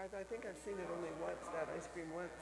I think I've seen it only once, that ice cream once.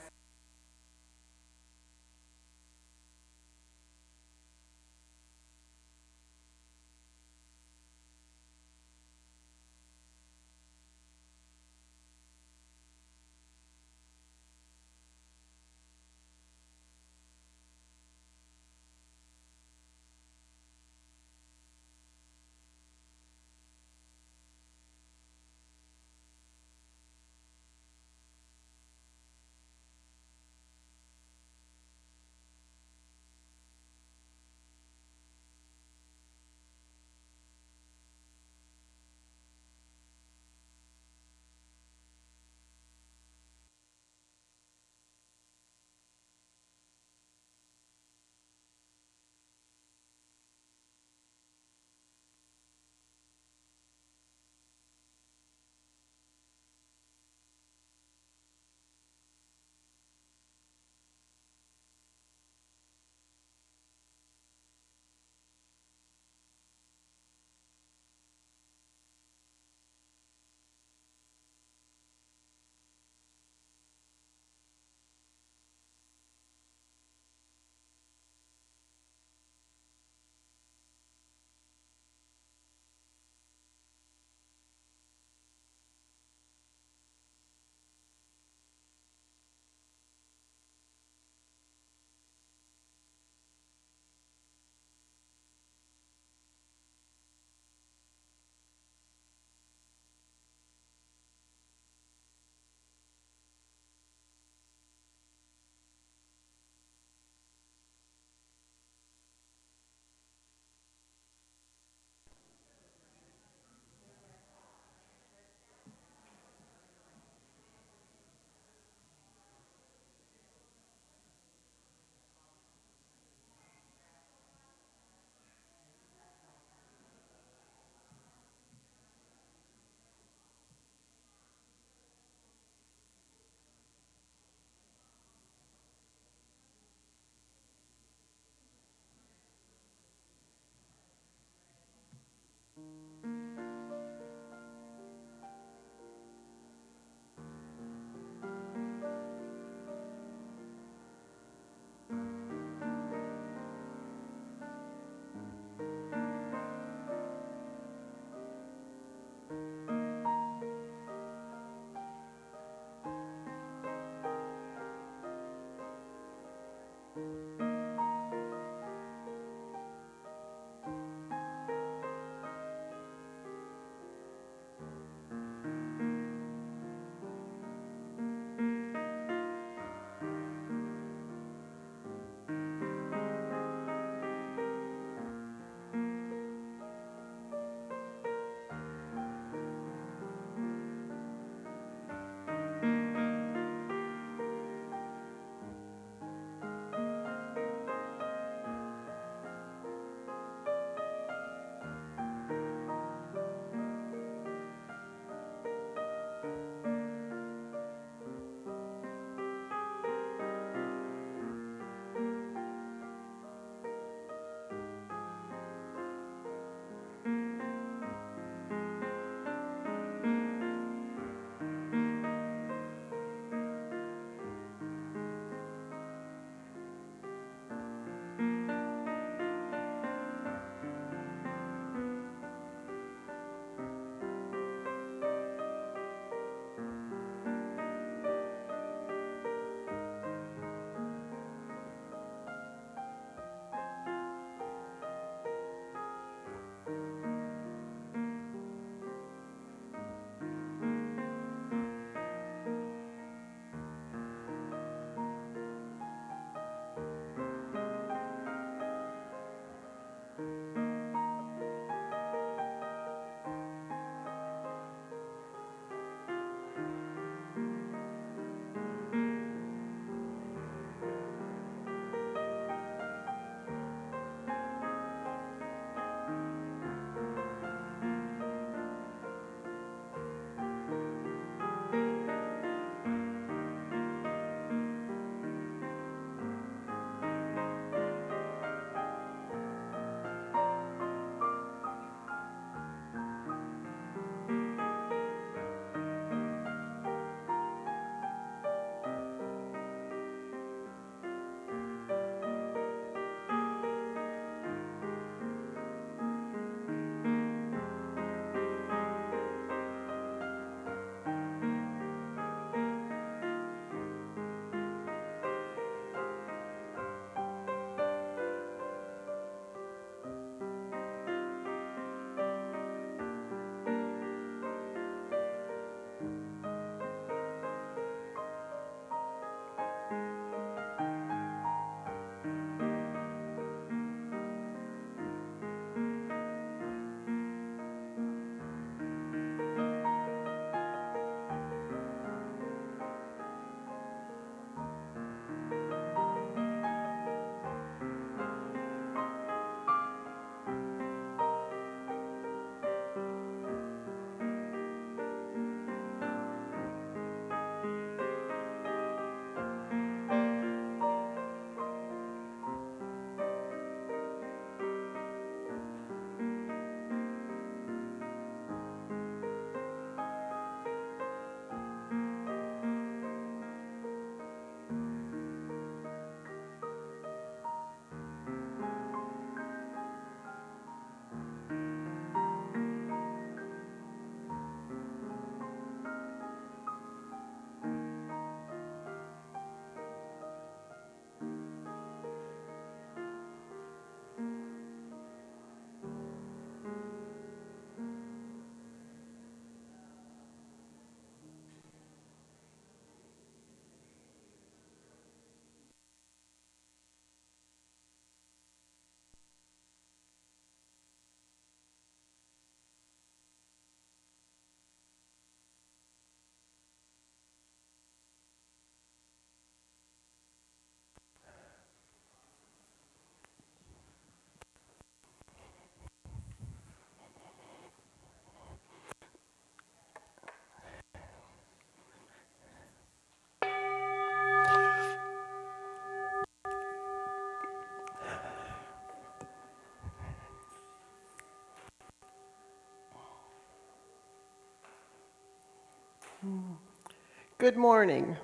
Good morning.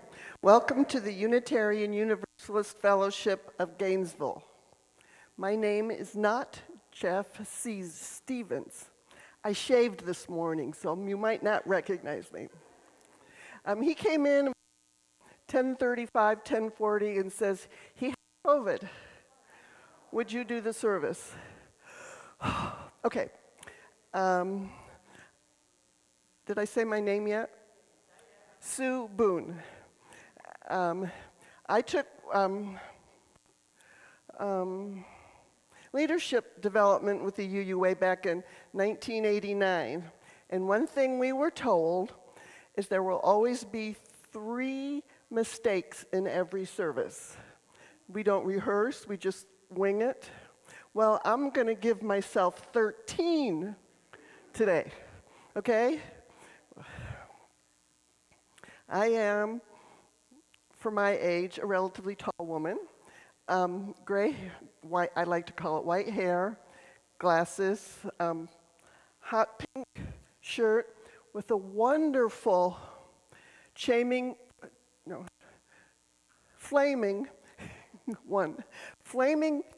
Welcome to the Unitarian Universalist Fellowship of Gainesville. My name is not Jeff C. Stevens. I shaved this morning, so you might not recognize me. He came in 10:35, 10:40, and says, he has COVID. Would you do the service? Okay. Did I say my name yet? Sue Boone. I took leadership development with the UU way back in 1989. And one thing we were told is there will always be 3 mistakes in every service. We don't rehearse, we just wing it. Well, I'm going to give myself 13 today, okay? I am, for my age, a relatively tall woman. Gray, white, I like to call it white hair, glasses, hot pink shirt with a wonderful flaming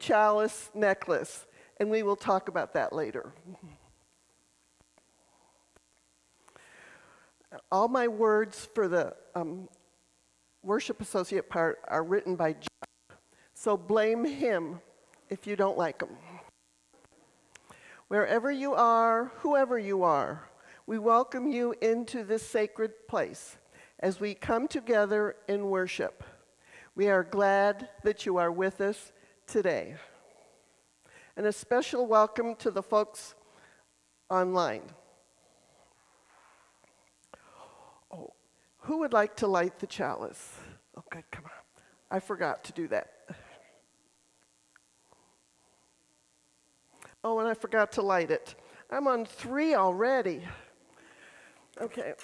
chalice necklace, and we will talk about that later. All my words for the worship associate part are written by Jeff, so blame him if you don't like him. Wherever you are, whoever you are, we welcome you into this sacred place as we come together in worship. We are glad that you are with us today. And a special welcome to the folks online. Oh, who would like to light the chalice? Okay, come on. I forgot to do that. Oh, and I forgot to light it. I'm on 3 already. Okay.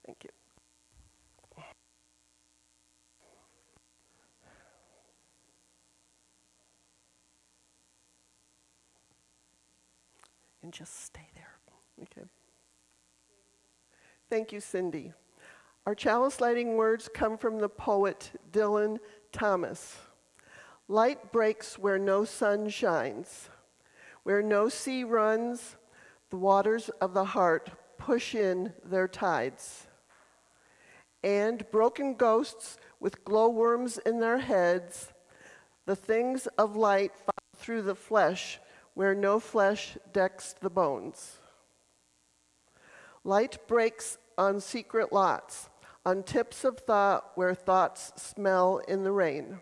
Thank you. And just stay there. Okay. Thank you, Cindy. Our chalice lighting words come from the poet Dylan Thomas. Light breaks where no sun shines. Where no sea runs, the waters of the heart push in their tides. And broken ghosts with glowworms in their heads, the things of light fall through the flesh where no flesh decks the bones. Light breaks on secret lots, on tips of thought where thoughts smell in the rain.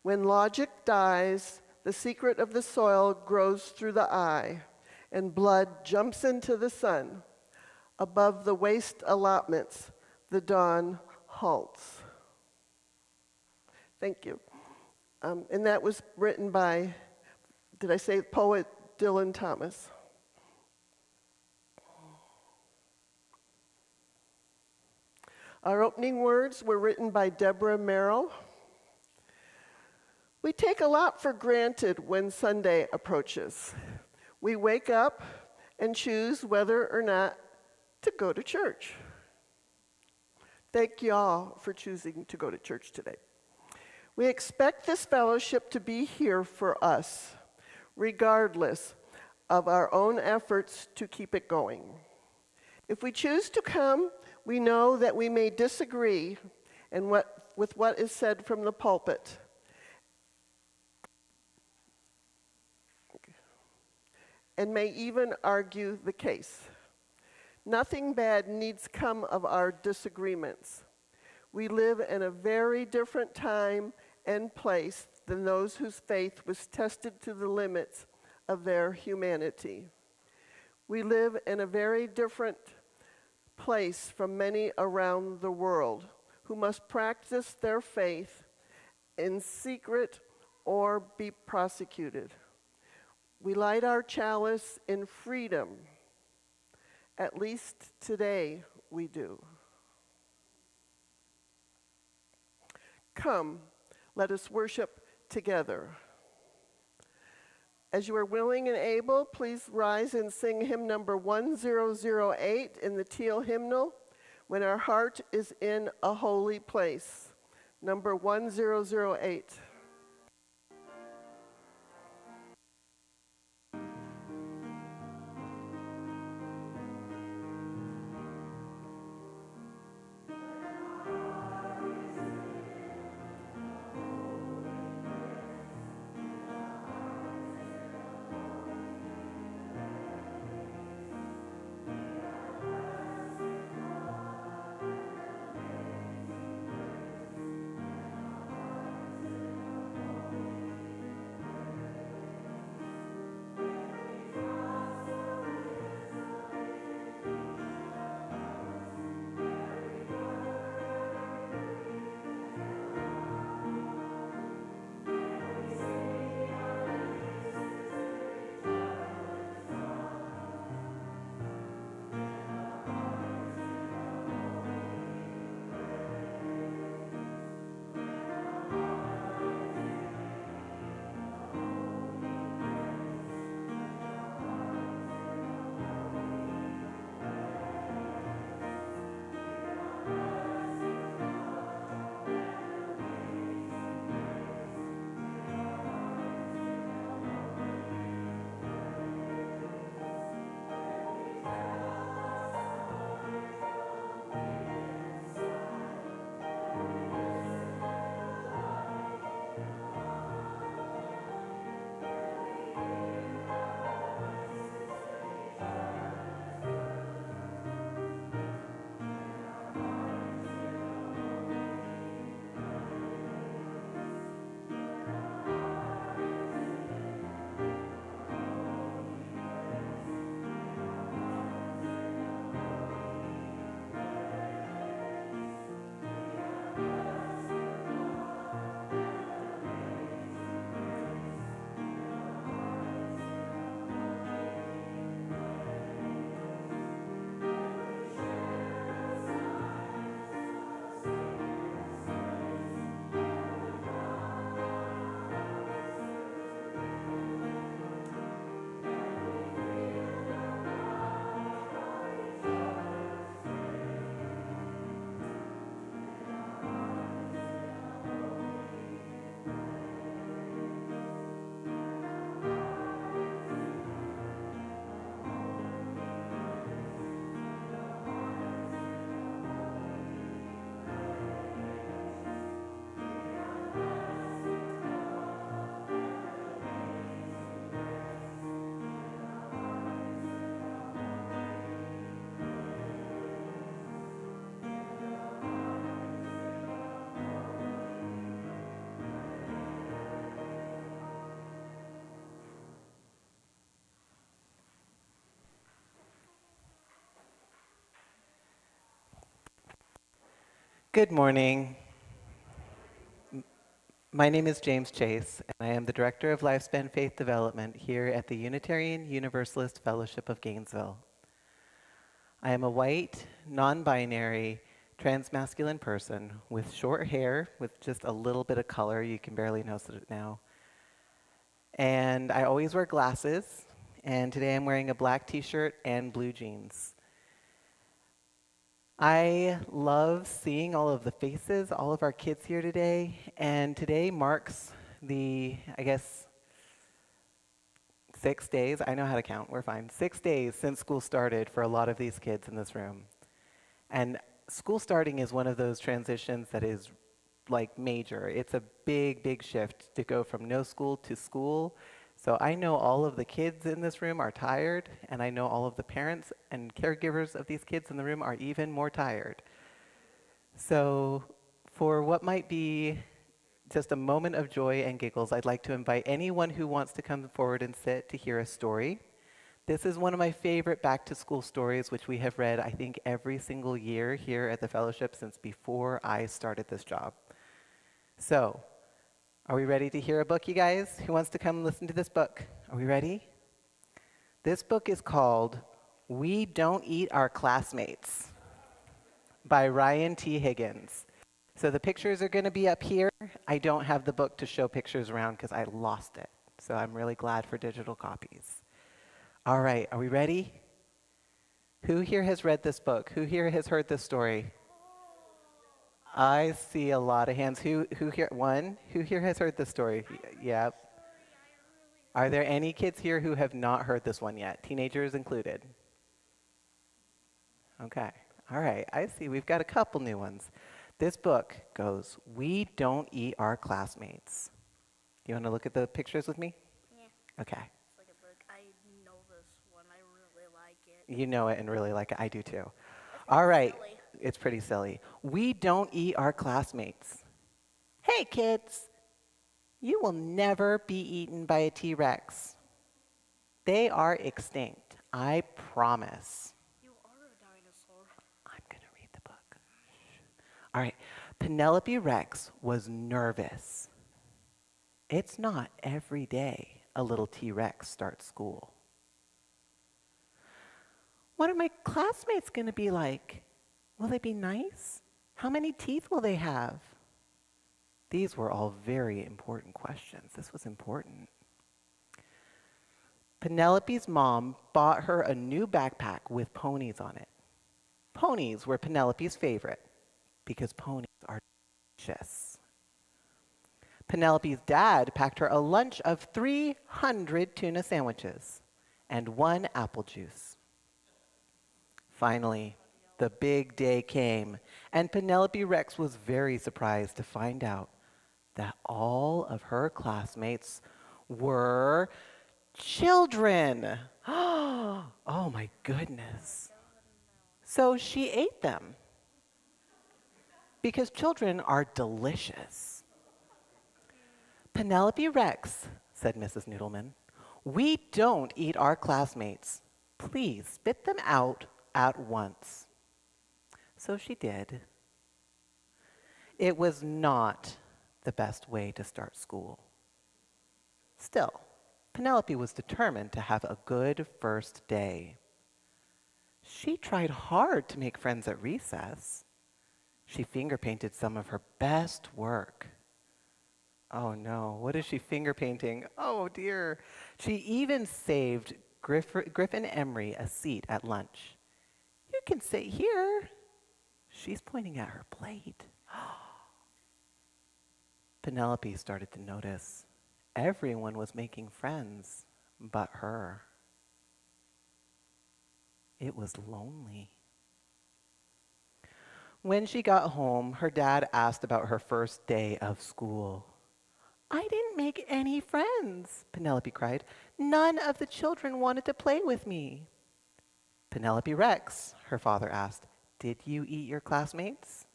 When logic dies, the secret of the soil grows through the eye, and blood jumps into the sun. Above the waste allotments, the dawn halts. Thank you. And that was written by, did I say poet Dylan Thomas? Our opening words were written by Deborah Merrill. We take a lot for granted when Sunday approaches. We wake up and choose whether or not to go to church. Thank y'all for choosing to go to church today. We expect this fellowship to be here for us, regardless of our own efforts to keep it going. If we choose to come, we know that we may disagree with what is said from the pulpit. And may even argue the case. Nothing bad needs come of our disagreements. We live in a very different time and place than those whose faith was tested to the limits of their humanity. We live in a very different place from many around the world who must practice their faith in secret or be prosecuted. We light our chalice in freedom. At least today we do. Come, let us worship together. As you are willing and able, please rise and sing hymn number 1008 in the teal hymnal, When Our Heart is in a Holy Place. Number 1008. Good morning. My name is James Chase, and I am the Director of Lifespan Faith Development here at the Unitarian Universalist Fellowship of Gainesville. I am a white, non-binary, transmasculine person with short hair with just a little bit of color. You can barely notice it now. And I always wear glasses, and today I'm wearing a black t-shirt and blue jeans. I love seeing all of the faces, all of our kids here today, and today marks the, 6 days, I know how to count, we're fine, 6 days since school started for a lot of these kids in this room. And school starting is one of those transitions that is like major. It's a big, big shift to go from no school to school. So I know all of the kids in this room are tired, and I know all of the parents and caregivers of these kids in the room are even more tired. So for what might be just a moment of joy and giggles, I'd like to invite anyone who wants to come forward and sit to hear a story. This is one of my favorite back-to-school stories, which we have read, I think, every single year here at the Fellowship since before I started this job. So, are we ready to hear a book, you guys? Who wants to come listen to this book? Are we ready? This book is called We Don't Eat Our Classmates by Ryan T. Higgins. So the pictures are going to be up here. I don't have the book to show pictures around because I lost it. So I'm really glad for digital copies. All right, are we ready? Who here has read this book? Who here has heard this story? I see a lot of hands. Who here? One? Who here has heard this story? Yeah. Are there any kids here who have not heard this one yet? Teenagers included. Okay. All right. I see. We've got a couple new ones. This book goes, "We don't eat our classmates." You want to look at the pictures with me? Yeah. Okay. It's like a book. I know this one. I really like it. You know it and really like it. I do too. All right. Silly. It's pretty silly. We don't eat our classmates. Hey, kids. You will never be eaten by a T-Rex. They are extinct. I promise. You are a dinosaur. I'm going to read the book. All right. Penelope Rex was nervous. It's not every day a little T-Rex starts school. What are my classmates going to be like? Will they be nice? How many teeth will they have? These were all very important questions. This was important. Penelope's mom bought her a new backpack with ponies on it. Ponies were Penelope's favorite because ponies are delicious. Penelope's dad packed her a lunch of 300 tuna sandwiches and 1 apple juice. Finally, the big day came, and Penelope Rex was very surprised to find out that all of her classmates were children. Oh my goodness. So she ate them because children are delicious. Penelope Rex, said Mrs. Noodleman, we don't eat our classmates. Please spit them out at once. So she did. It was not the best way to start school. Still, Penelope was determined to have a good first day. She tried hard to make friends at recess. She finger painted some of her best work. Oh no, what is she finger painting? Oh dear. She even saved Griffin Emery a seat at lunch. You can sit here. She's pointing at her plate. Penelope started to notice everyone was making friends but her. It was lonely. When she got home, her dad asked about her first day of school. I didn't make any friends, Penelope cried. None of the children wanted to play with me. Penelope Rex, her father asked, did you eat your classmates?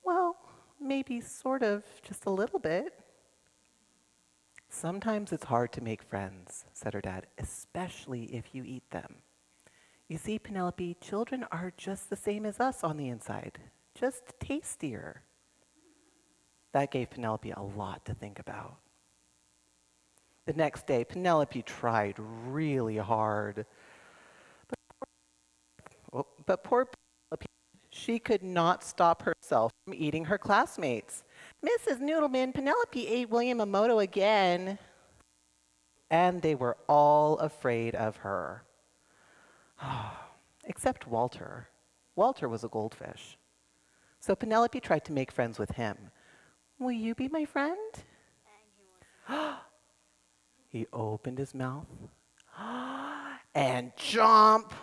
Well, maybe sort of, just a little bit. Sometimes it's hard to make friends, said her dad, especially if you eat them. You see, Penelope, children are just the same as us on the inside, just tastier. That gave Penelope a lot to think about. The next day, Penelope tried really hard. But poor Penelope, she could not stop herself from eating her classmates. Mrs. Noodleman, Penelope ate William Amoto again. And they were all afraid of her. Except Walter. Walter was a goldfish. So Penelope tried to make friends with him. Will you be my friend? He opened his mouth and chomp.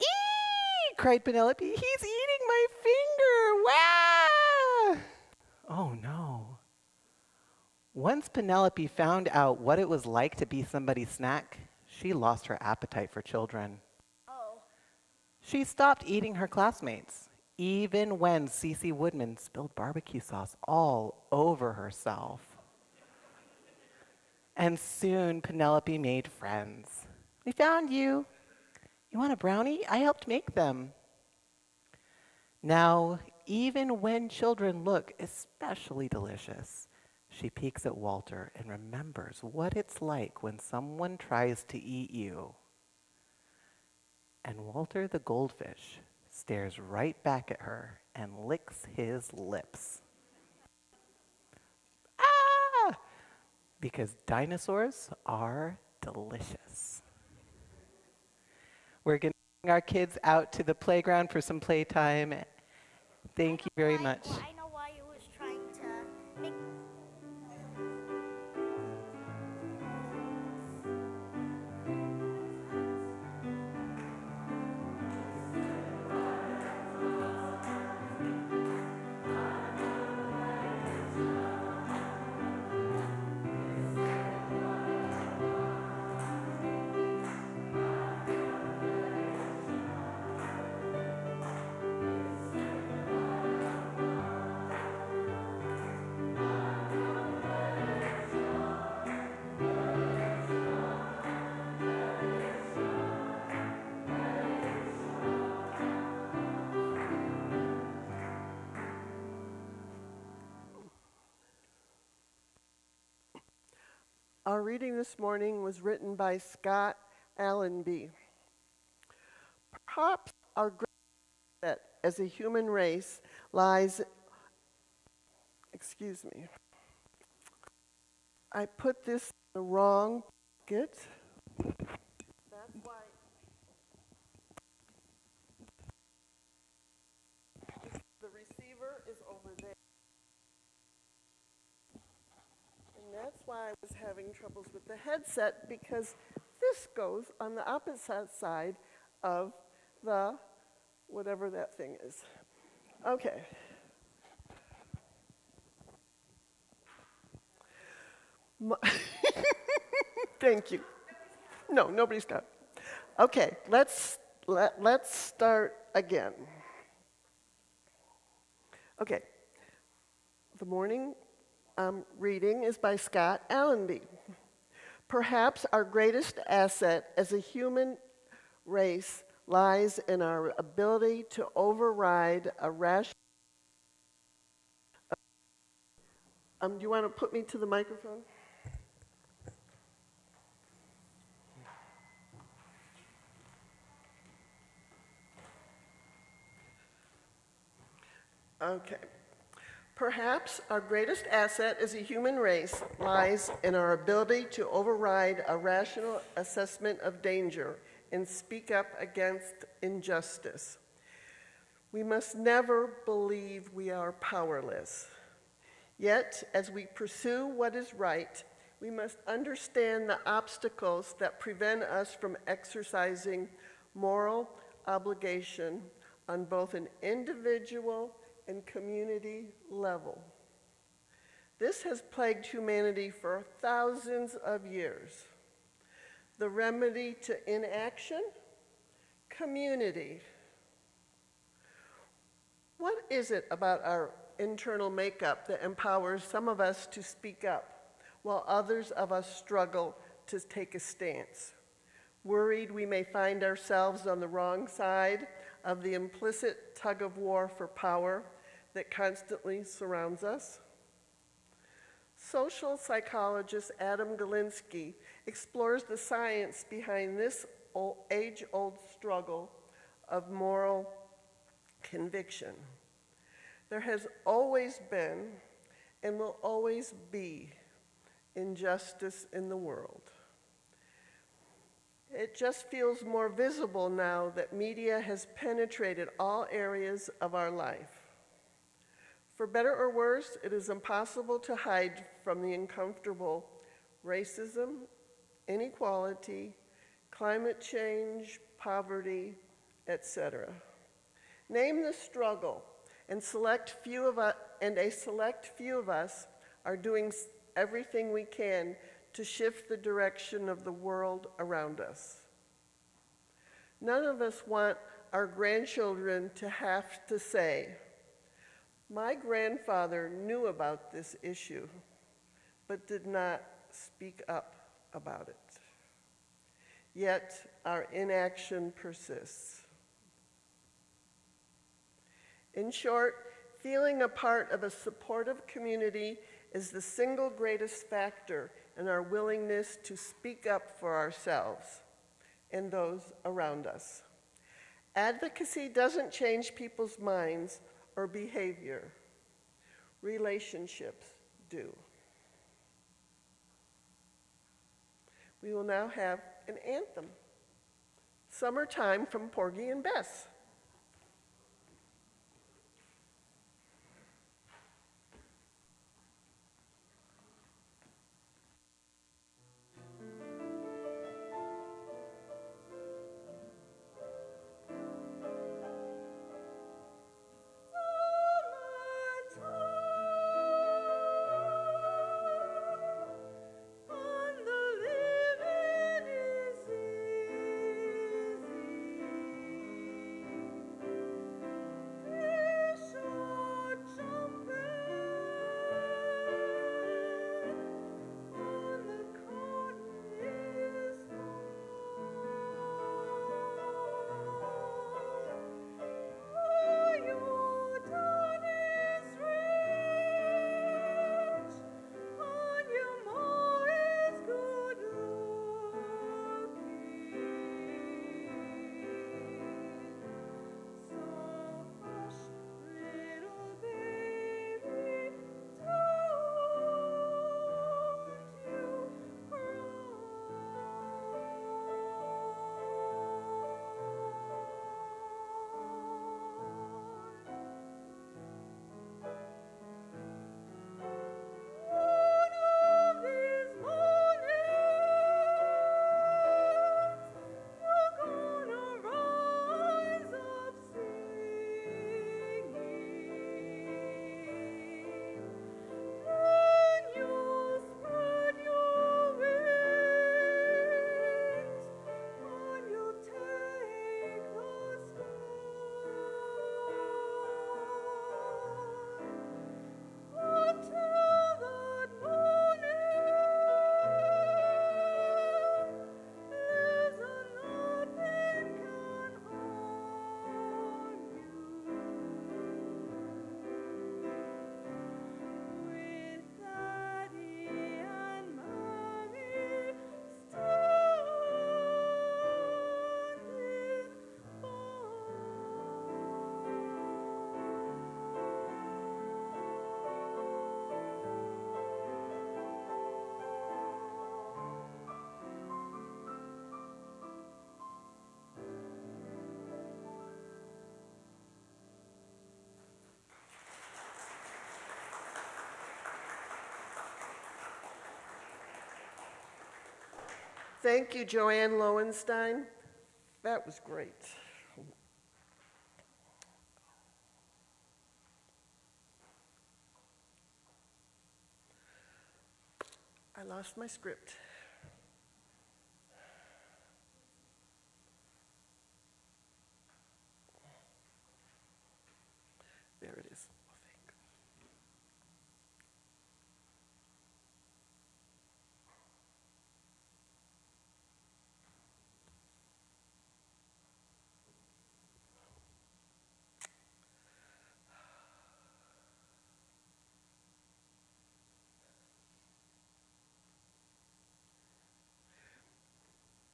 Eee! Cried Penelope. He's eating my finger. Wow! Oh no. Once Penelope found out what it was like to be somebody's snack, she lost her appetite for children. Oh. She stopped eating her classmates, even when Cece Woodman spilled barbecue sauce all over herself. And soon Penelope made friends. We found you. You want a brownie? I helped make them. Now, even when children look especially delicious, she peeks at Walter and remembers what it's like when someone tries to eat you. And Walter the goldfish stares right back at her and licks his lips. Ah! because dinosaurs are delicious. We're going to bring our kids out to the playground for some playtime. Thank you very much. Well, I know why he was trying to make. Our reading this morning was written by Scott Allenby. Perhaps our greatest asset as a human race lies, excuse me, I put this in the wrong pocket. That's why the receiver is over there. And that's why I was having troubles with the headset, because this goes on the opposite side of the whatever that thing is. Okay. Thank you. No, nobody's got it. Okay, let's start again. Okay. The morning reading is by Scott Allenby. Perhaps our greatest asset as a human race lies in our ability to override a rational. Do you want to put me to the microphone? Okay. Perhaps our greatest asset as a human race lies in our ability to override a rational assessment of danger and speak up against injustice. We must never believe we are powerless. Yet, as we pursue what is right, we must understand the obstacles that prevent us from exercising moral obligation on both an individual and community level. This has plagued humanity for thousands of years. The remedy to inaction? Community. What is it about our internal makeup that empowers some of us to speak up, while others of us struggle to take a stance? Worried we may find ourselves on the wrong side of the implicit tug-of-war for power that constantly surrounds us? Social psychologist Adam Galinsky explores the science behind this age-old struggle of moral conviction. There has always been and will always be injustice in the world. It just feels more visible now that media has penetrated all areas of our life. For better or worse, it is impossible to hide from the uncomfortable racism, inequality, climate change, poverty, etc. Name the struggle, and a select few of us are doing everything we can to shift the direction of the world around us. None of us want our grandchildren to have to say, "My grandfather knew about this issue, but did not speak up about it." Yet our inaction persists. In short, feeling a part of a supportive community is the single greatest factor in our willingness to speak up for ourselves and those around us. Advocacy doesn't change people's minds or behavior. Relationships do. We will now have an anthem. Summertime from Porgy and Bess. Thank you, Joanne Lowenstein. That was great. I lost my script. There it is.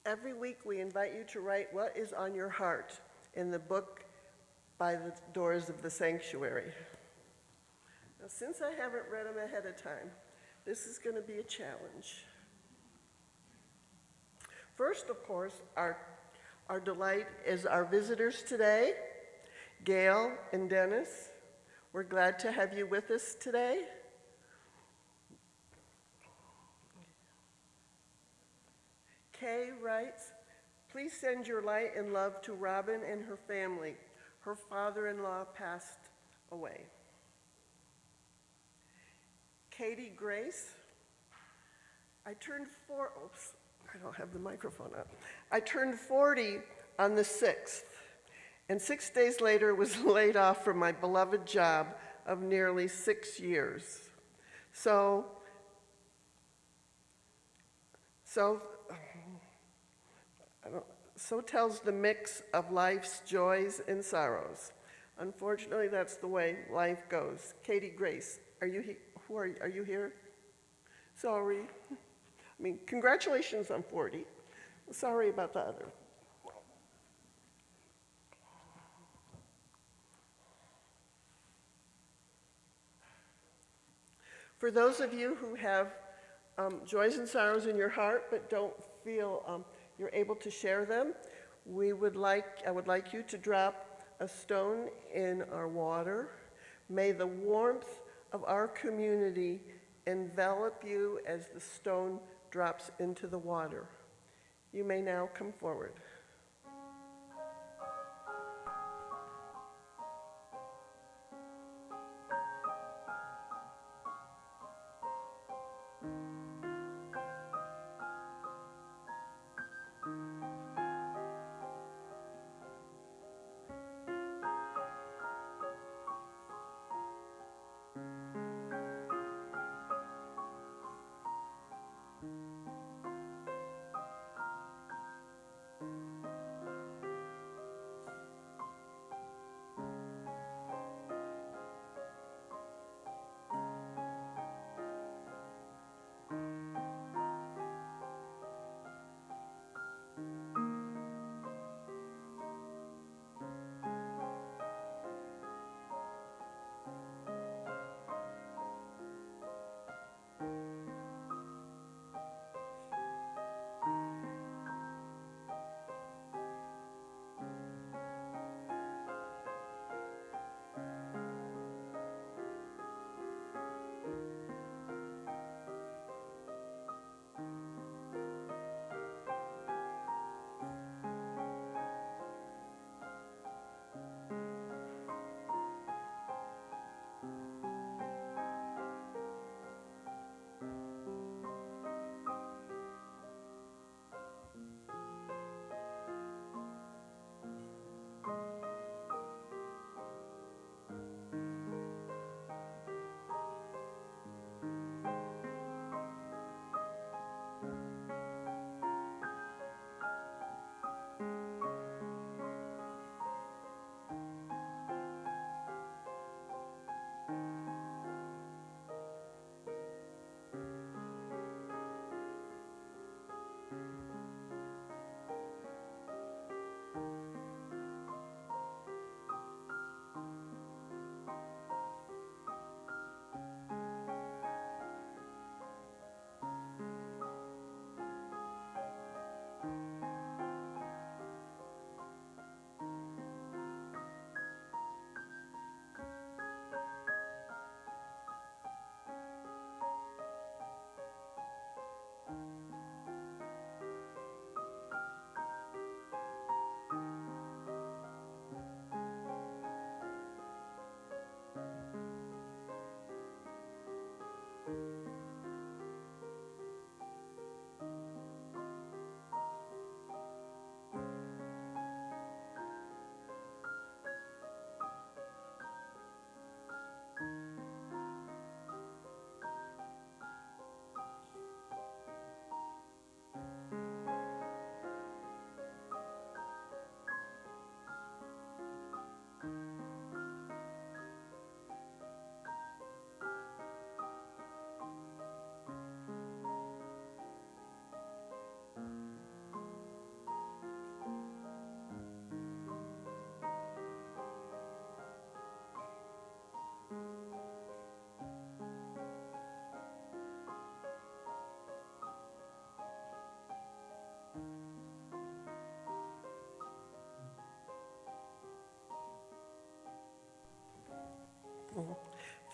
Every week we invite you to write what is on your heart in the book By the Doors of the Sanctuary. Now, since I haven't read them ahead of time, this is going to be a challenge. First, of course, our delight is our visitors today, Gail and Dennis. We're glad to have you with us today. Kay writes, please send your light and love to Robin and her family. Her father-in-law passed away. Katie Grace, I don't have the microphone up. I turned 40 on the 6th, and 6 days later was laid off from my beloved job of nearly 6 years. So tells the mix of life's joys and sorrows. Unfortunately, that's the way life goes. Katie Grace, are you here? Sorry. I mean, congratulations on 40. Sorry about the other. For those of you who have joys and sorrows in your heart but don't feel you're able to share them, I would like you to drop a stone in our water. May the warmth of our community envelop you as the stone drops into the water. You may now come forward.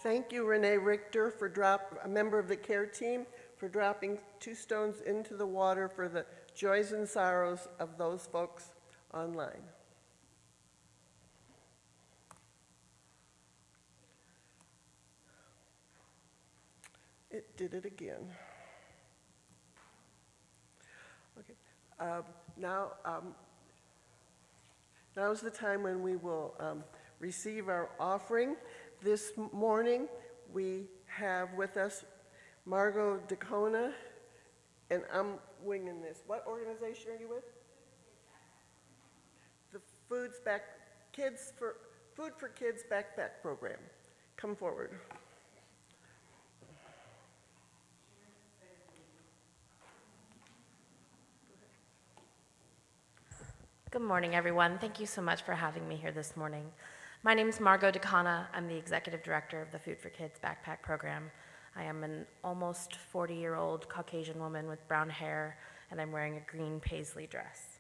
Thank you, Renee Richter, a member of the care team, for dropping 2 stones into the water for the joys and sorrows of those folks online. It did it again. Okay. Now's the time when we will receive our offering. This morning, we have with us Margot DeCona, and I'm winging this. What organization are you with? The Food for Kids Backpack Program. Come forward. Good morning, everyone. Thank you so much for having me here this morning. My name is Margot DeCana. I'm the Executive Director of the Food for Kids Backpack Program. I am an almost 40-year-old Caucasian woman with brown hair and I'm wearing a green paisley dress.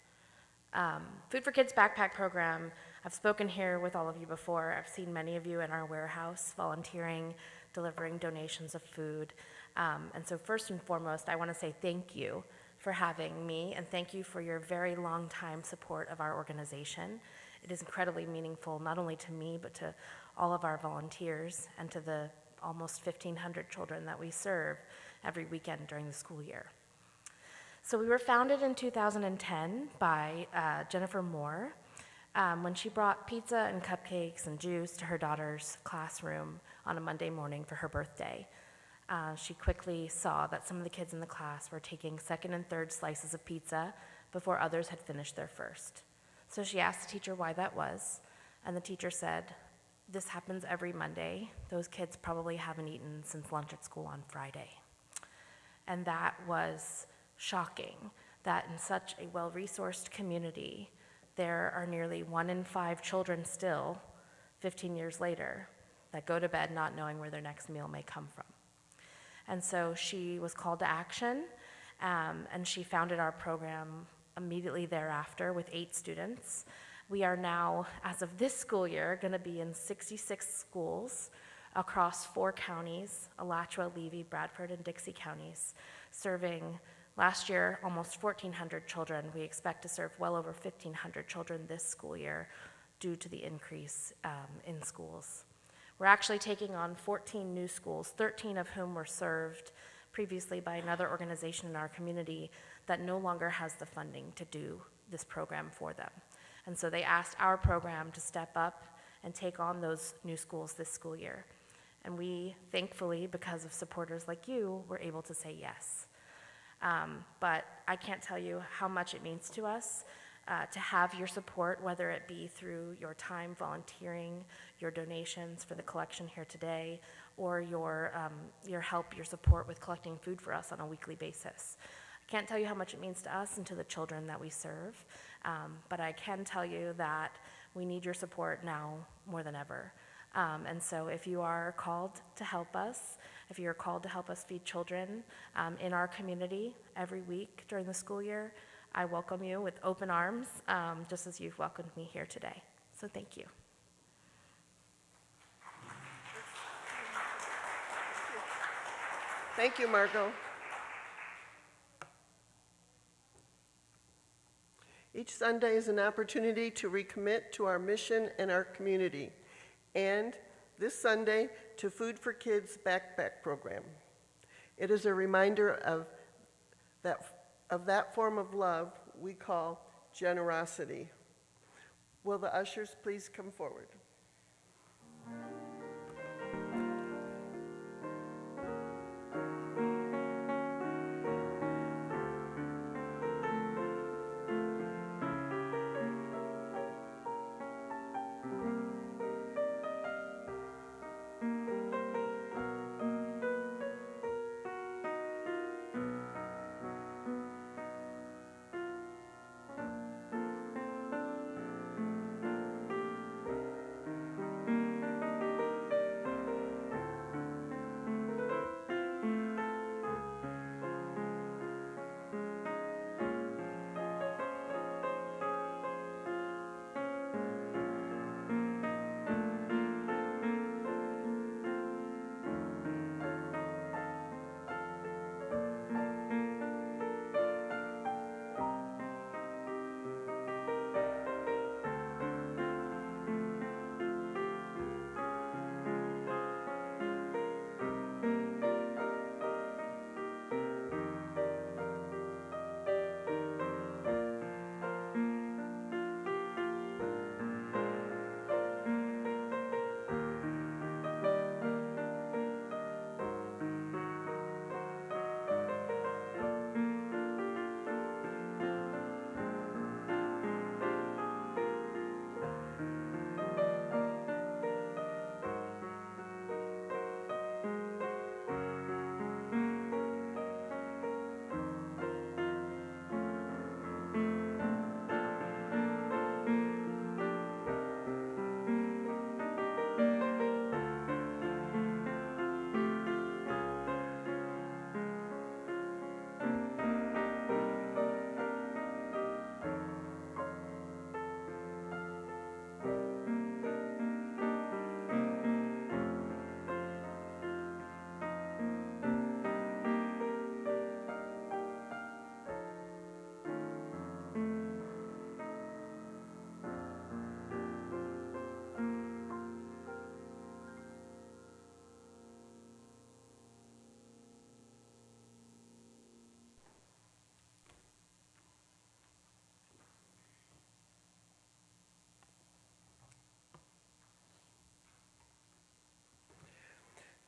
Food for Kids backpack program, I've spoken here with all of you before. I've seen many of you in our warehouse volunteering, delivering donations of food. And so first and foremost, I want to say thank you for having me, and thank you for your very long time support of our organization. It is incredibly meaningful, not only to me, but to all of our volunteers and to the almost 1,500 children that we serve every weekend during the school year. So we were founded in 2010 by Jennifer Moore when she brought pizza and cupcakes and juice to her daughter's classroom on a Monday morning for her birthday. She quickly saw that some of the kids in the class were taking second and third slices of pizza before others had finished their first. So she asked the teacher why that was, and the teacher said, "This happens every Monday. Those kids probably haven't eaten since lunch at school on Friday." And that was shocking, that in such a well-resourced community, there are nearly 1 in 5 children still, 15 years later, that go to bed not knowing where their next meal may come from. And so she was called to action, and she founded our program immediately thereafter with 8 students. We are now, as of this school year, going to be in 66 schools across 4 counties, Alachua, Levy, Bradford, and Dixie counties, serving last year almost 1,400 children. We expect to serve well over 1,500 children this school year due to the increase in schools. We're actually taking on 14 new schools, 13 of whom were served previously by another organization in our community that no longer has the funding to do this program for them. And so they asked our program to step up and take on those new schools this school year. And we, thankfully, because of supporters like you, were able to say yes. But I can't tell you how much it means to us to have your support, whether it be through your time volunteering, your donations for the collection here today, or your help, your support with collecting food for us on a weekly basis. I can't tell you how much it means to us and to the children that we serve, but I can tell you that we need your support now more than ever. And so if you are called to help us, if you're called to help us feed children in our community every week during the school year, I welcome you with open arms, just as you've welcomed me here today. So thank you. Thank you, Margot. Each Sunday is an opportunity to recommit to our mission and our community, and this Sunday to Food for Kids backpack program. It is a reminder of that form of love we call generosity. Will the ushers please come forward?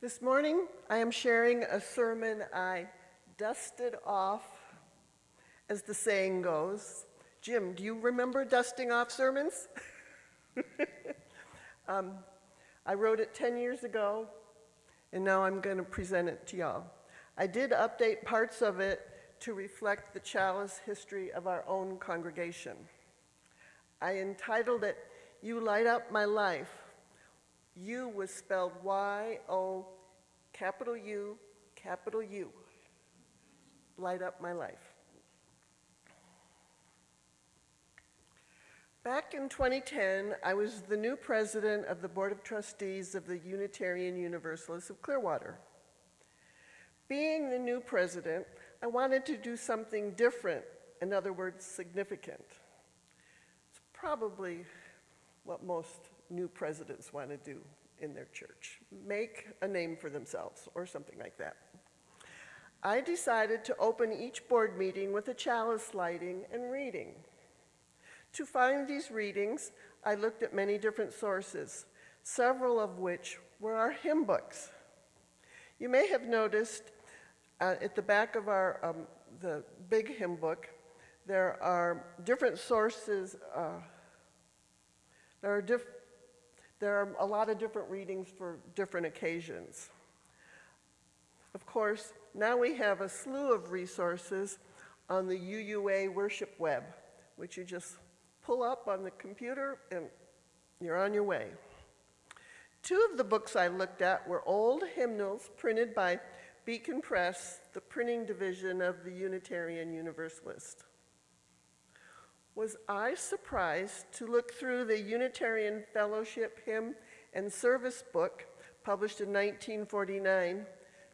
This morning, I am sharing a sermon I dusted off, as the saying goes. Jim, do you remember dusting off sermons? I wrote it 10 years ago, and now I'm going to present it to y'all. I did update parts of it to reflect the chalice history of our own congregation. I entitled it, "You Light Up My Life." U was spelled Y-O, capital U, capital U. Light up my life. Back in 2010, I was the new president of the Board of Trustees of the Unitarian Universalists of Clearwater. Being the new president, I wanted to do something different, in other words, significant. It's probably what most new presidents want to do in their church, make a name for themselves or something like that. I decided to open each board meeting with a chalice lighting and reading. To find these readings, I looked at many different sources, several of which were our hymn books. You may have noticed at the back of the big hymn book, there are different sources. There are a lot of different readings for different occasions. Of course, now we have a slew of resources on the UUA worship web, which you just pull up on the computer and you're on your way. Two of the books I looked at were old hymnals printed by Beacon Press, the printing division of the Unitarian Universalist. Was I surprised to look through the Unitarian Fellowship Hymn and Service book, published in 1949,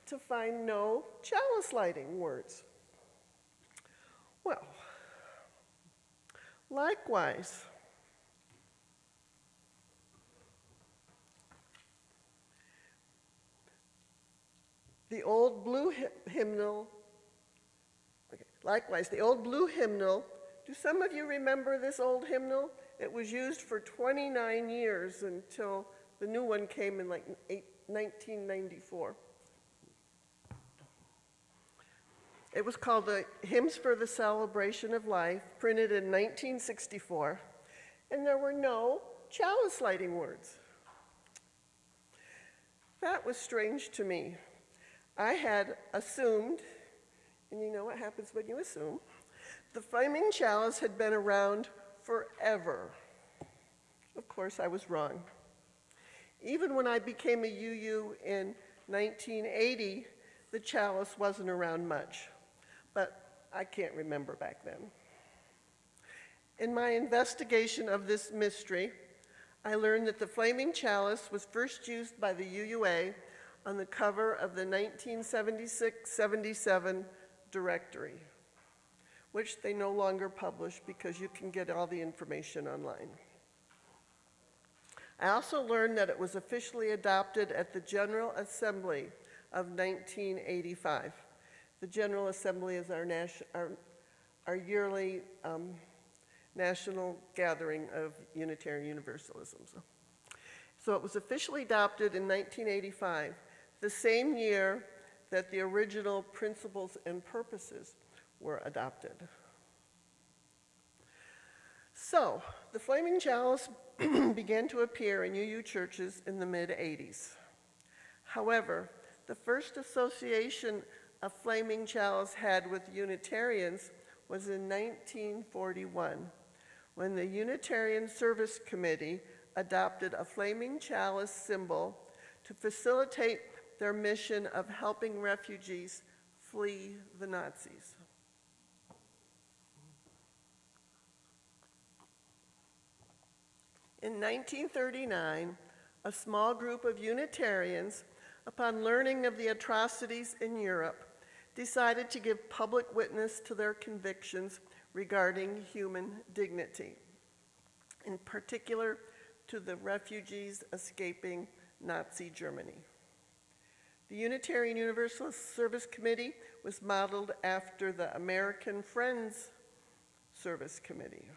to find no chalice lighting words? Well, likewise, the old blue hymnal, do some of you remember this old hymnal? It was used for 29 years until the new one came in like 1994. It was called the Hymns for the Celebration of Life, printed in 1964, and there were no chalice lighting words. That was strange to me. I had assumed, and you know what happens when you assume, the Flaming Chalice had been around forever. Of course, I was wrong. Even when I became a UU in 1980, the chalice wasn't around much, but I can't remember back then. In my investigation of this mystery, I learned that the Flaming Chalice was first used by the UUA on the cover of the 1976-77 directory, which they no longer publish because you can get all the information online. I also learned that it was officially adopted at the General Assembly of 1985. The General Assembly is our yearly national gathering of Unitarian Universalism. So it was officially adopted in 1985, the same year that the original principles and purposes were adopted. So, the Flaming Chalice began to appear in UU churches in the mid-'80s. However, the first association a Flaming Chalice had with Unitarians was in 1941, when the Unitarian Service Committee adopted a Flaming Chalice symbol to facilitate their mission of helping refugees flee the Nazis. In 1939, a small group of Unitarians, upon learning of the atrocities in Europe, decided to give public witness to their convictions regarding human dignity, in particular to the refugees escaping Nazi Germany. The Unitarian Universalist Service Committee was modeled after the American Friends Service Committee.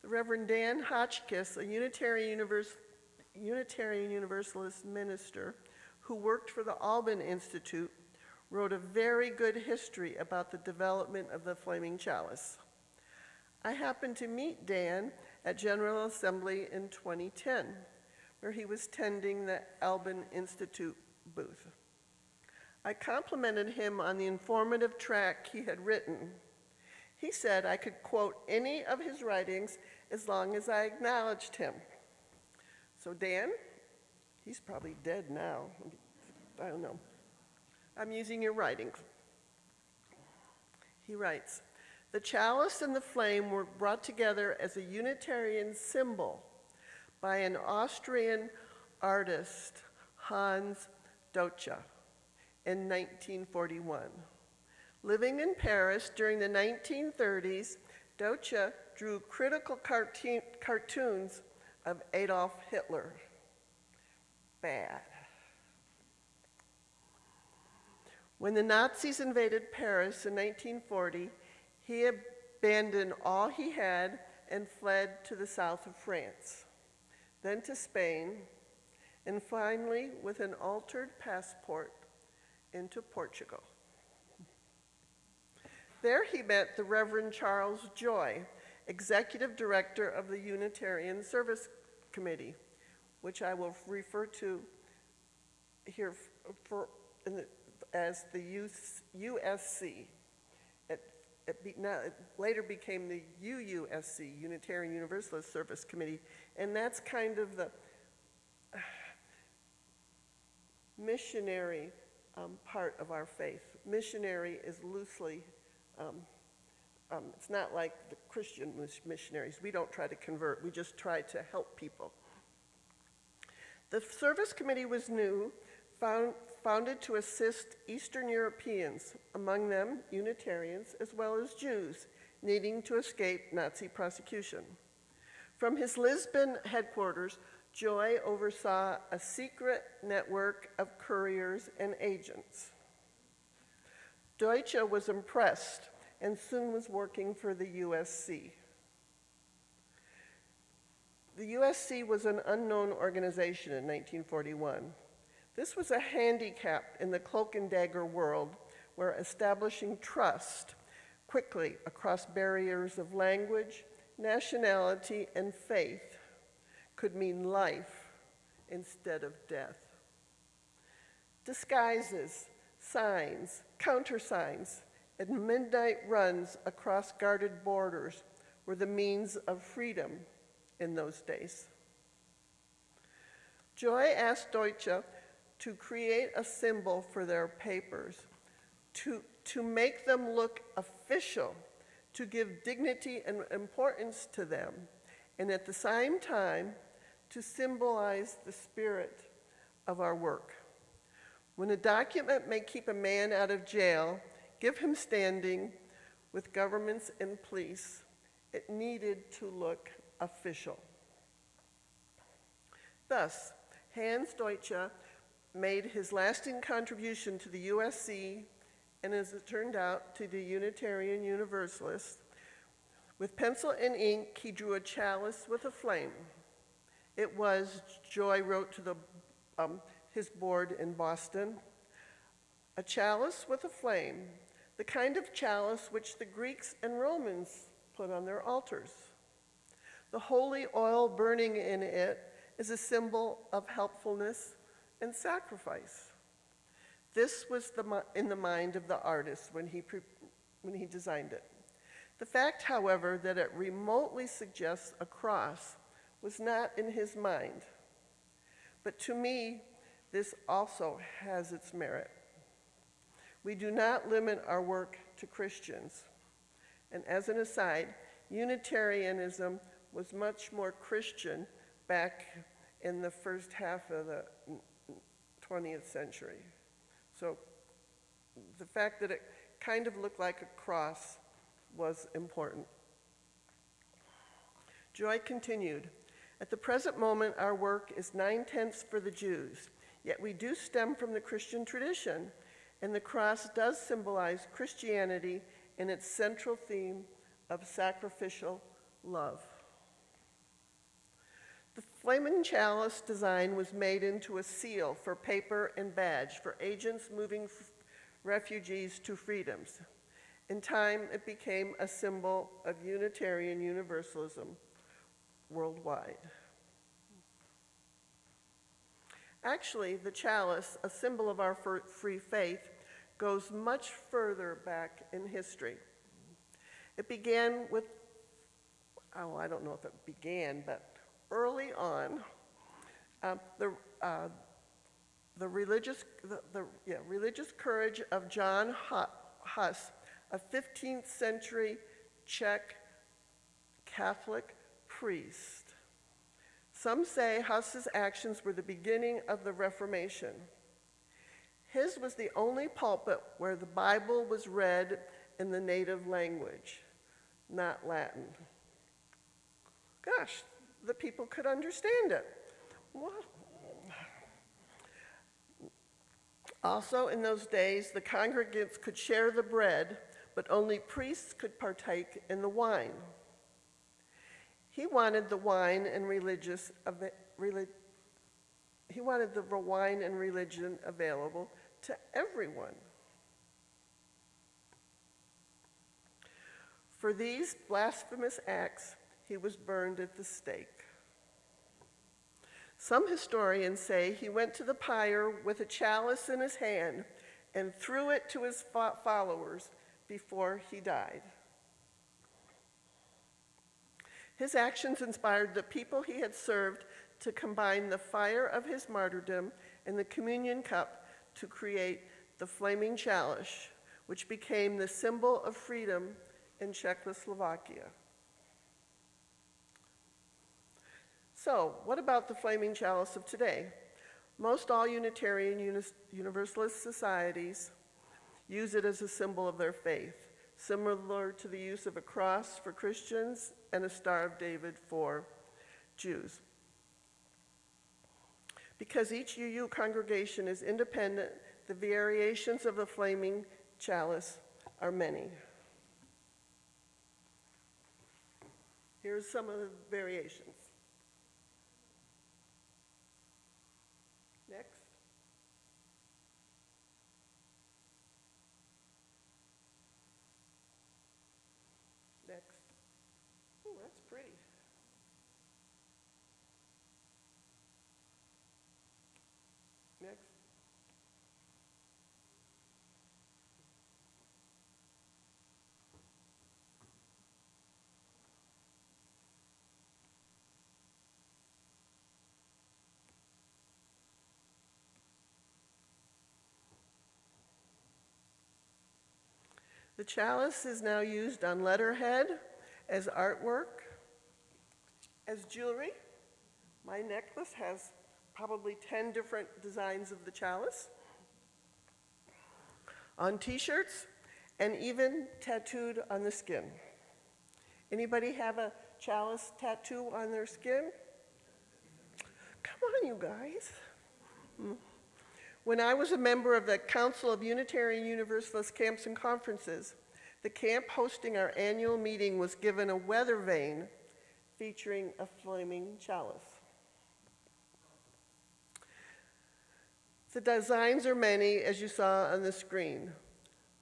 The Reverend Dan Hotchkiss, a Unitarian Unitarian Universalist minister who worked for the Alban Institute, wrote a very good history about the development of the Flaming Chalice. I happened to meet Dan at General Assembly in 2010, where he was tending the Alban Institute booth. I complimented him on the informative tract he had written. He said I could quote any of his writings as long as I acknowledged him. So Dan, he's probably dead now. I don't know. I'm using your writings. He writes, "The chalice and the flame were brought together as a Unitarian symbol by an Austrian artist, Hans Docha, in 1941. Living in Paris during the 1930s, Docha drew critical cartoons of Adolf Hitler. Bad. When the Nazis invaded Paris in 1940, he abandoned all he had and fled to the south of France, then to Spain, and finally, with an altered passport, into Portugal. There he met the Reverend Charles Joy, Executive Director of the Unitarian Service Committee, which I will refer to here as the USC. It later became the UUSC, Unitarian Universalist Service Committee, and that's kind of the missionary part of our faith. Missionary is loosely, it's not like the Christian missionaries. We don't try to convert, we just try to help people. The service committee was new, founded to assist Eastern Europeans, among them Unitarians as well as Jews, needing to escape Nazi prosecution. From his Lisbon headquarters, Joy oversaw a secret network of couriers and agents. Deutsche was impressed and soon was working for the USC. The USC was an unknown organization in 1941. This was a handicap in the cloak and dagger world where establishing trust quickly across barriers of language, nationality, and faith could mean life instead of death. Disguises, signs, countersigns, and midnight runs across guarded borders were the means of freedom in those days. Joy asked Deutsche to create a symbol for their papers, to make them look official, to give dignity and importance to them, and at the same time, to symbolize the spirit of our work. When a document may keep a man out of jail, give him standing with governments and police, it needed to look official. Thus, Hans Deutsche made his lasting contribution to the USC, and as it turned out, to the Unitarian Universalists. With pencil and ink, he drew a chalice with a flame. It was, Joy wrote to his board in Boston, a chalice with a flame, the kind of chalice which the Greeks and Romans put on their altars. The holy oil burning in it is a symbol of helpfulness and sacrifice. This was in the mind of the artist when he designed it. The fact, however, that it remotely suggests a cross was not in his mind. But to me, this also has its merit. We do not limit our work to Christians. And as an aside, Unitarianism was much more Christian back in the first half of the 20th century. So the fact that it kind of looked like a cross was important. Joy continued, "At the present moment, our work is 9/10 for the Jews, yet we do stem from the Christian tradition, and the cross does symbolize Christianity in its central theme of sacrificial love." The Flaming Chalice design was made into a seal for paper and badge for agents moving refugees to freedoms. In time, it became a symbol of Unitarian Universalism worldwide. Actually, the chalice, a symbol of our free faith, goes much further back in history. It began with, I don't know if it began, but early on, the religious courage of John Hus, a 15th century Czech Catholic priest. Some say Hus's actions were the beginning of the Reformation. His was the only pulpit where the Bible was read in the native language, not Latin. Gosh, the people could understand it. Wow. Also, in those days, the congregants could share the bread, but only priests could partake in the wine. He wanted the wine and religion available to everyone. For these blasphemous acts, he was burned at the stake. Some historians say he went to the pyre with a chalice in his hand and threw it to his followers before he died. His actions inspired the people he had served to combine the fire of his martyrdom and the communion cup to create the Flaming Chalice, which became the symbol of freedom in Czechoslovakia. So, what about the Flaming Chalice of today? Most all Unitarian Universalist societies use it as a symbol of their faith, similar to the use of a cross for Christians and a Star of David for Jews. Because each UU congregation is independent, the variations of the Flaming Chalice are many. Here's some of the variations. Next. Next. Oh, that's pretty. Next. The chalice is now used on letterhead, as artwork, as jewelry. My necklace has probably 10 different designs of the chalice. On t-shirts, and even tattooed on the skin. Anybody have a chalice tattoo on their skin? Come on, you guys. When I was a member of the Council of Unitarian Universalist Camps and Conferences, the camp hosting our annual meeting was given a weather vane featuring a flaming chalice. The designs are many, as you saw on the screen.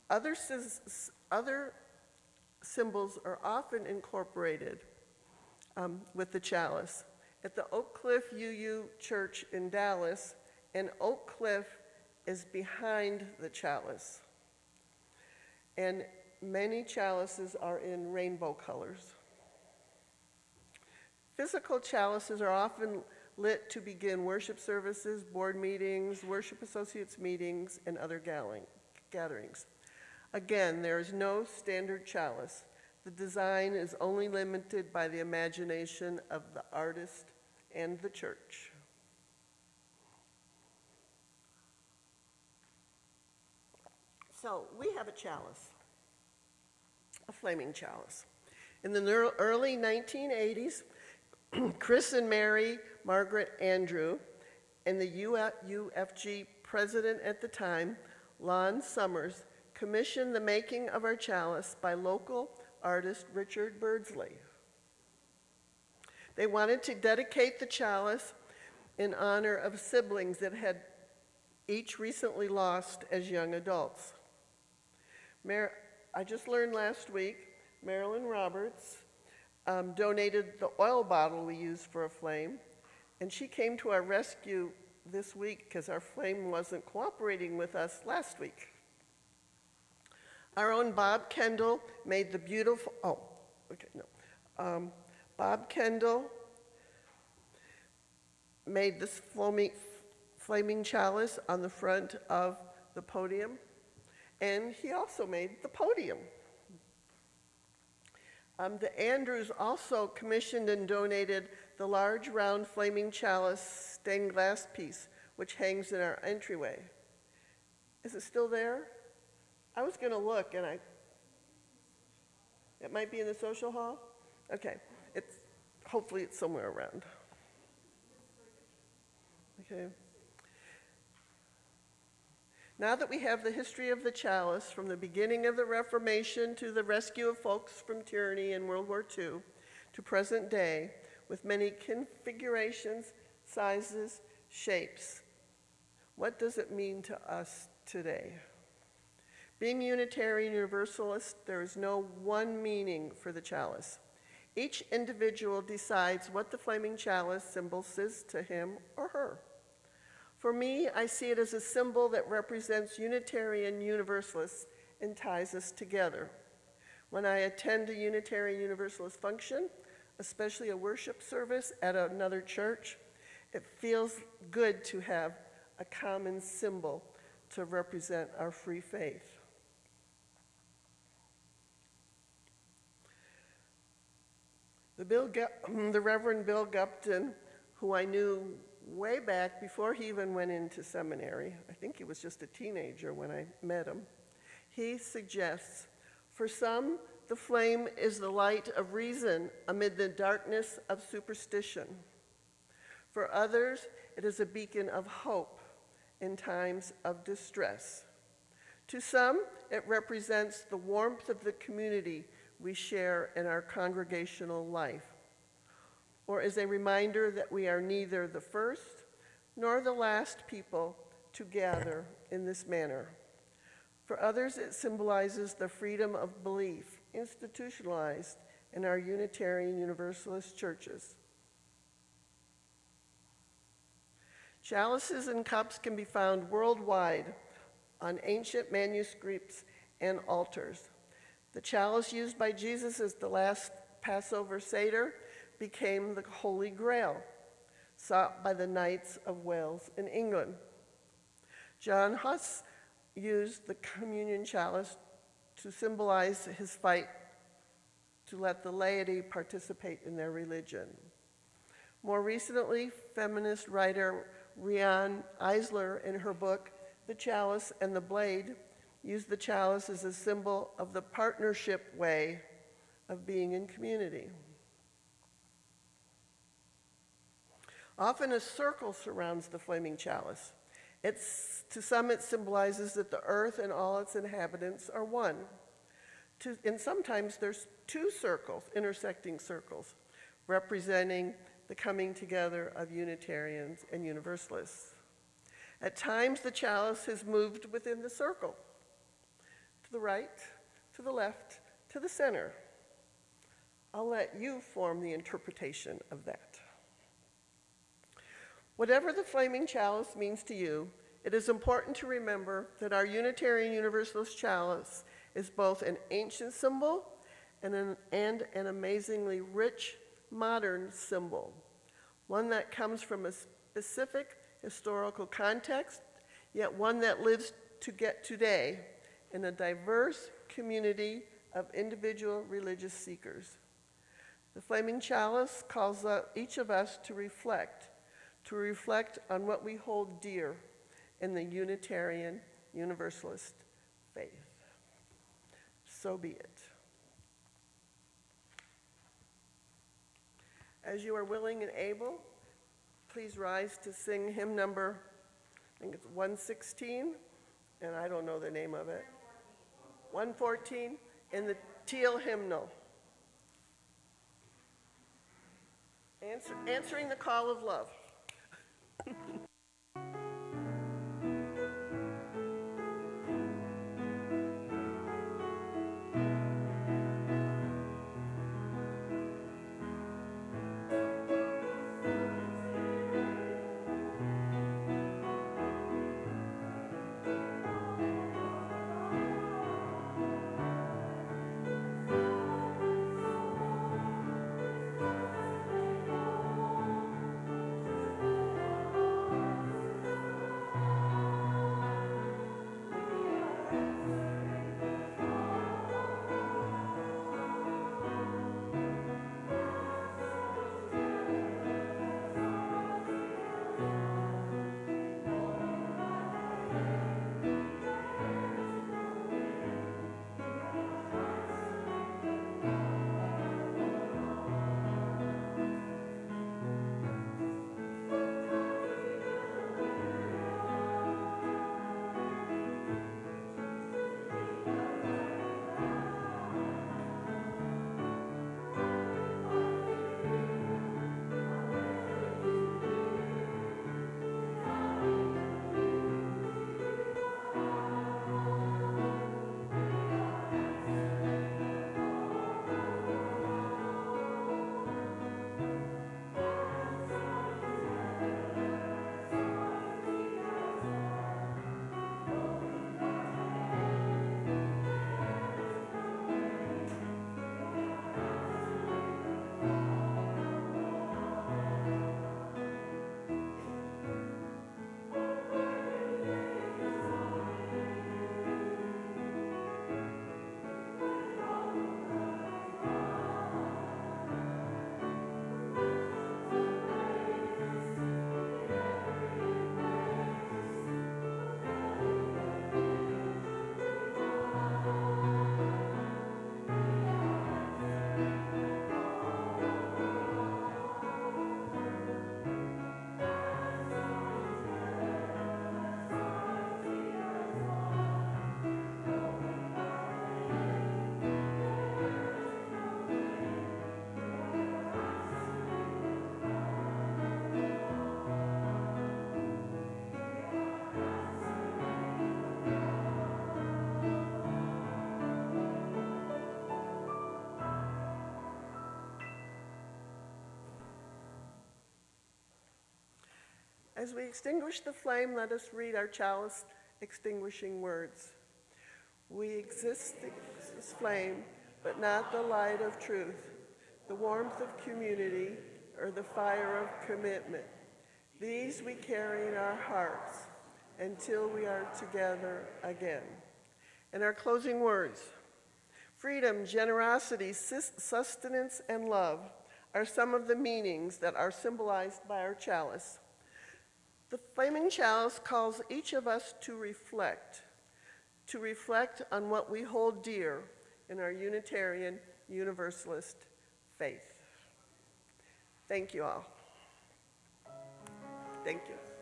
Other symbols are often incorporated with the chalice. At the Oak Cliff UU Church in Dallas, and Oak Cliff is behind the chalice. And many chalices are in rainbow colors. Physical chalices are often lit to begin worship services, board meetings, worship associates meetings, and other gatherings. Again, there is no standard chalice. The design is only limited by the imagination of the artist and the church. So we have a chalice, a flaming chalice. In the early 1980s, Chris and Mary Margaret Andrew and the UFG president at the time, Lon Summers, commissioned the making of our chalice by local artist Richard Birdsley. They wanted to dedicate the chalice in honor of siblings that had each recently lost as young adults. I just learned last week, Marilyn Roberts donated the oil bottle we use for a flame, and she came to our rescue this week because our flame wasn't cooperating with us last week. Our own Bob Kendall made the beautiful, Bob Kendall made this flaming chalice on the front of the podium, and he also made the podium. The Andrews also commissioned and donated the large round flaming chalice stained glass piece, which hangs in our entryway. Is it still there? I was going to look, and it might be in the social hall? Okay, hopefully it's somewhere around. Okay. Now that we have the history of the chalice from the beginning of the Reformation to the rescue of folks from tyranny in World War II to present day, with many configurations, sizes, shapes, what does it mean to us today? Being Unitarian Universalist, there is no one meaning for the chalice. Each individual decides what the flaming chalice symbol is to him or her. For me, I see it as a symbol that represents Unitarian Universalists and ties us together. When I attend a Unitarian Universalist function, especially a worship service at another church, it feels good to have a common symbol to represent our free faith. The Reverend Bill Gupton, who I knew way back before he even went into seminary, I think he was just a teenager when I met him, he suggests, for some, the flame is the light of reason amid the darkness of superstition. For others, it is a beacon of hope in times of distress. To some, it represents the warmth of the community we share in our congregational life, or as a reminder that we are neither the first nor the last people to gather in this manner. For others, it symbolizes the freedom of belief institutionalized in our Unitarian Universalist churches. Chalices and cups can be found worldwide on ancient manuscripts and altars. The chalice used by Jesus as the last Passover Seder became the Holy Grail, sought by the Knights of Wales in England. John Huss used the communion chalice to symbolize his fight to let the laity participate in their religion. More recently, feminist writer Riane Eisler, in her book, The Chalice and the Blade, used the chalice as a symbol of the partnership way of being in community. Often a circle surrounds the flaming chalice. To some, it symbolizes that the earth and all its inhabitants are one. And sometimes there's two circles, intersecting circles, representing the coming together of Unitarians and Universalists. At times, the chalice has moved within the circle, to the right, to the left, to the center. I'll let you form the interpretation of that. Whatever the flaming chalice means to you, it is important to remember that our Unitarian Universalist chalice is both an ancient symbol and an amazingly rich modern symbol, one that comes from a specific historical context, yet one that lives to get today in a diverse community of individual religious seekers. The flaming chalice calls each of us to reflect on what we hold dear in the Unitarian Universalist faith. So be it. As you are willing and able, please rise to sing hymn number, I think it's 116, and I don't know the name of it. 114 in the Teal hymnal. Answering the call of love. As we extinguish the flame, let us read our chalice extinguishing words. We exist this flame, but not the light of truth, the warmth of community, or the fire of commitment. These we carry in our hearts until we are together again. And our closing words: freedom, generosity, sustenance, and love are some of the meanings that are symbolized by our chalice. The Flaming Chalice calls each of us to reflect on what we hold dear in our Unitarian Universalist faith. Thank you all. Thank you.